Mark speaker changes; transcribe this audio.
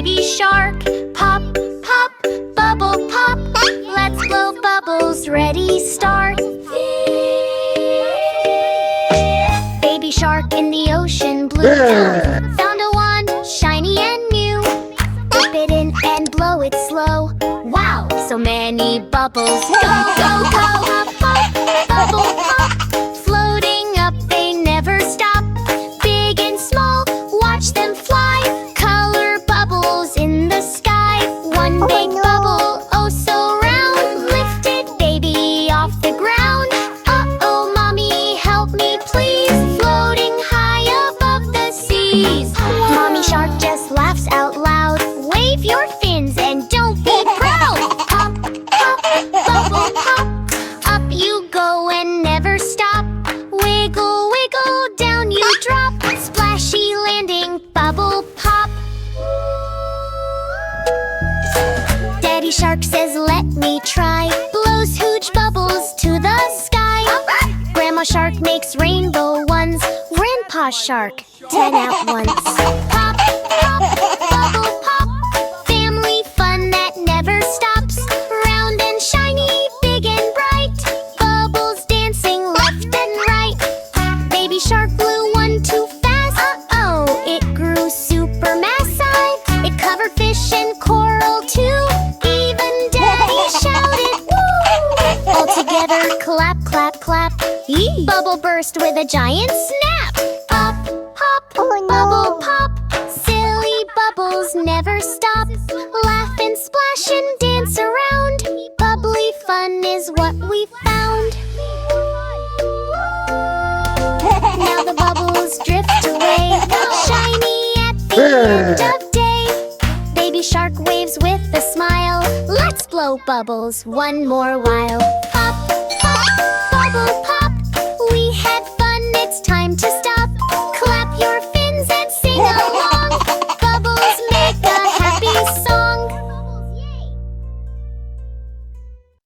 Speaker 1: baby shark. Pop, pop, bubble pop. Let's blow bubbles, ready, start. Baby shark in the ocean blue. Found a wand, shiny and new. Dip it in and blow it slow. Wow, so many bubbles. Go, go, go. Pop, pop, bubble pop. Floating up, they never stop. Big and small, watch them fly. Color bubbles in the sky. One big bubble, oh so round. Lifted baby off the ground. Uh-oh, mommy, help me please. Floating high above the seas. Mommy shark just laughs out loud. Wave your fins and don't be proud. Pop, pop, bubble pop. Up you go and never stop. Wiggle, wiggle, down you drop. Splashy landing, bubble pop. Daddy shark says let me try. Blows huge bubbles to the sky. Grandma shark makes rainbow ones. Grandpa shark, 10 at once. Pop, pop, bubble pop. Family fun that never stops. Round and shiny, big and bright. Bubbles dancing left and right. Baby shark blew one too fast. Uh-oh, it grew super massive. It covered fish and coral too. Even Daddy shouted woo! All together, clap, clap, clap. Bubble burst with a giant snap. Pop, pop, bubble pop. Silly bubbles never stop. Laugh and splash and dance around. Bubbly fun is what we found. Now the bubbles drift away, shiny at the end of day. Baby shark waves with a smile. Let's blow bubbles one more while. Pop, pop,